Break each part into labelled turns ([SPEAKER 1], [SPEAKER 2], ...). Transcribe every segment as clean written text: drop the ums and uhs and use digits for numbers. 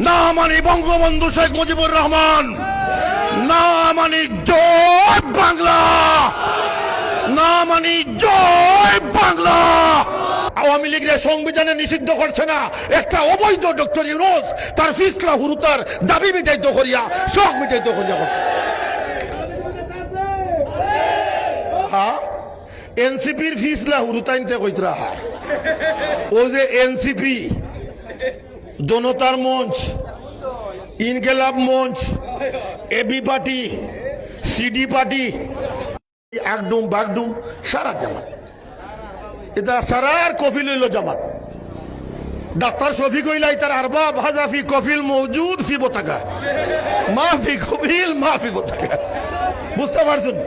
[SPEAKER 1] না মানি বঙ্গবন্ধু শেখ মুজিবুর রহমান, না মানি জয় বাংলা, না মানি জয় বাংলা। আওয়ামী লীগের সংবিধানে নিষিদ্ধ করছে না, একটা অবৈধ ডক্টর ইউনূস তার ফিসলা হুরুতার দাবি মিটাইতে করিয়া শখ মিটাইতে করিয়া এনসিপির ফিসলা হুরুতাইনতে কইতরা ও যে এনসিপি, জনতার মঞ্চ, ইনকেলাব মঞ্চ, এবি পার্টি, সিডি পার্টি, একডুম বাগডুম সারা জামাত, এটা সারার কফিল হইল জামাত। ডাক্তার শফিক হইলাই তার আরবাব হাজাফি কফিল মৌজুদ ফি বতাকা মাফি কফিল মাফি বতাকা, বুঝতে পারছেন?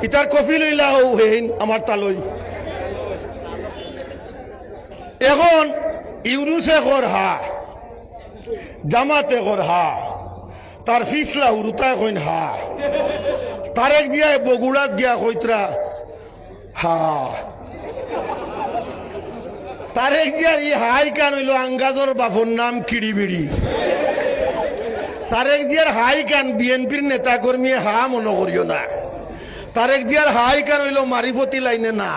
[SPEAKER 1] ইতার কফিল হইলা হেইন আমার তালই। এখন ইউনুসে কর হা, জামাতে কর হা, তার ফিসলা হুরুতায় কইন হা, তারেক গিয়া বগুড়াত গিয়া কইতরা হা, তারেক গিয়ার ই হাই কান হইল আঙ্গাদর বাফর নাম কিড়িবিড়ি। তারেক জিয়ার হাই কান বিএনপির নেতা কর্মী হা মনে করিও না। তারেক জিয়ার হাই কান হইল মারিফতি লাইনে না,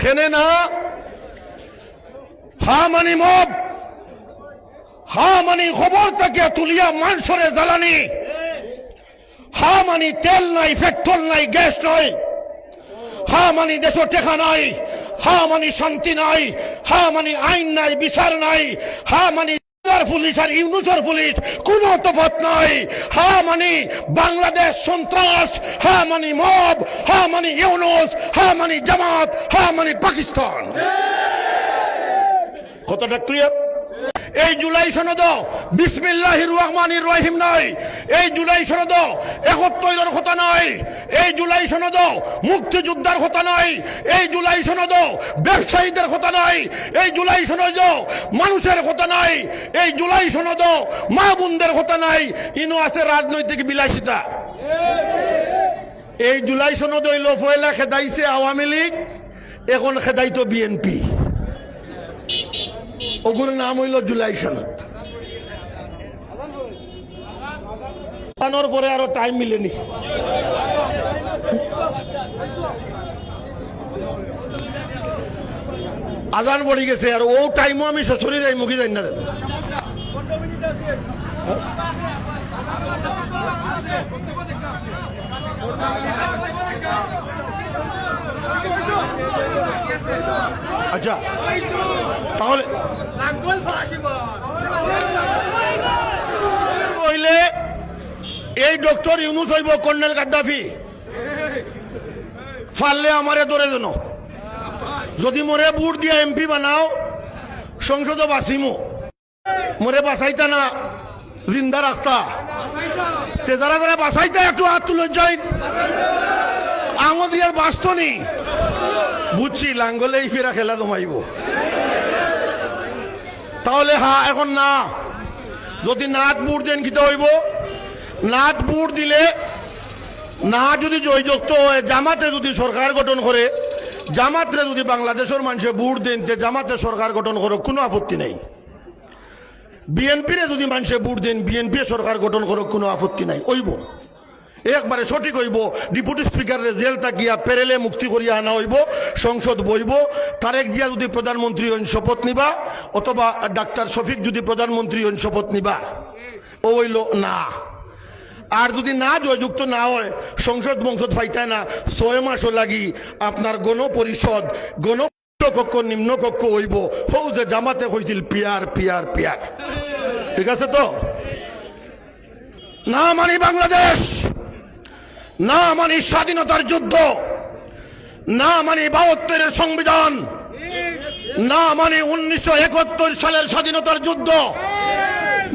[SPEAKER 1] খেনে না। হা মানি মব, হা মানি খবর তাকিয়া তুলিয়া মানসরে জ্বালানি, হা মানি তেল নাই, পেট্রোল নাই, গ্যাস নাই, হা মানি দেশ টেকা নাই, হা মানি শান্তি নাই, হা মানি আইন নাই, বিচার নাই, হা মানি পুলিশ আর ইউনুসের পুলিশ কোন তফাৎ নাই, হা মানি বাংলাদেশ সন্ত্রাস, হা মানি মব, হা মানি ইউনুস, হা মানি জামাত, হা মানি পাকিস্তান। কতটা ক্লিয়ার? এই জুলাই সনদ বিসমিল্লাহির রহমানির রহিম নাই, এই জুলাই সনদ ৭১ কথা নাই, এই জুলাই সনদ মুক্তিযোদ্ধার কথা নাই, এই জুলাই সনদ ব্যবসায়ীদের কথা নাই, এই জুলাই সনদ মানুষের কথা নাই, এই জুলাই সনদ মা বোনদের কথা নাই, ইনো আছে রাজনৈতিক বিলাসিতা। এই জুলাই সনদ হইল পয়লা খেদাইছে আওয়ামী লীগ, এখন খেদাইতো বিএনপি, ওগুর নাম হইল জুলাই সনদ। পরে আরো টাইম মিলেনি। আজান পড়ে গেছে আর ও টাইমও আমি শ্বশুরে যাই মুখে যাই না। আচ্ছা তাহলে কইলে এই ডক্টর ইউনুস হইব কর্নেল গাদ্দাফি, ফাললে আমারে ধরে যেন, যদি মরে বুট দিয়া এমপি বানাও সংসদ বাঁচিমু, মরে বাঁচাইতা না জিন্দা রাস্তা, যারা যারা বাঁচাইতা একটু হাত তুলে যাই, আমাদের বাস্তনি বুঝছি লাঙ্গলে এই ফেরা খেলা জমাইব। তাহলে হা এখন না, যদি নাট বুট দেন কিতা হইব? নাট বুট দিলে না যদি জয়যুক্ত জামাতে যদি সরকার গঠন করে, জামাতরে যদি বাংলাদেশের মানুষে বুট দেন জামাতে সরকার গঠন করে কোনো আপত্তি নাই। বিএনপিরে যদি মানুষে বুট দেন বিএনপি সরকার গঠন করে কোনো আপত্তি নাই, হইব একবারে সঠিক হইব। ডেপুটি স্পিকারের জেল তাকিয়া পেরেলে মুক্তি করিয়া আনা হইব, সংসদ বইব। তারেক জিয়া যদি প্রধানমন্ত্রী হইন শপথ নিবা, অথবা ডাক্তার শফিক যদি প্রধানমন্ত্রী হইন শপথ নিবা, ও হইল না। আর যদি না জয়যুক্ত না হয়, সংসদ বংসদ পাইতায় না, ৬ মাসও লাগি আপনার গণপরিষদ কক্ষ নিম্ন কক্ষ হইব, হৌ যে জামাতে হয়েছিল পিয়ার পিয়ার পিয়ার। ঠিক আছে তো? না মানি বাংলাদেশ, না মানি স্বাধীনতার যুদ্ধ, না মানি ৭২-এর সংবিধান, না মানি ১৯৭১ সালের স্বাধীনতার যুদ্ধ,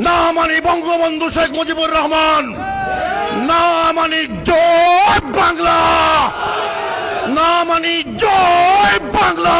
[SPEAKER 1] না মানি বঙ্গবন্ধু শেখ মুজিবুর রহমান, না মানি জয় বাংলা, না মানি জয় বাংলা।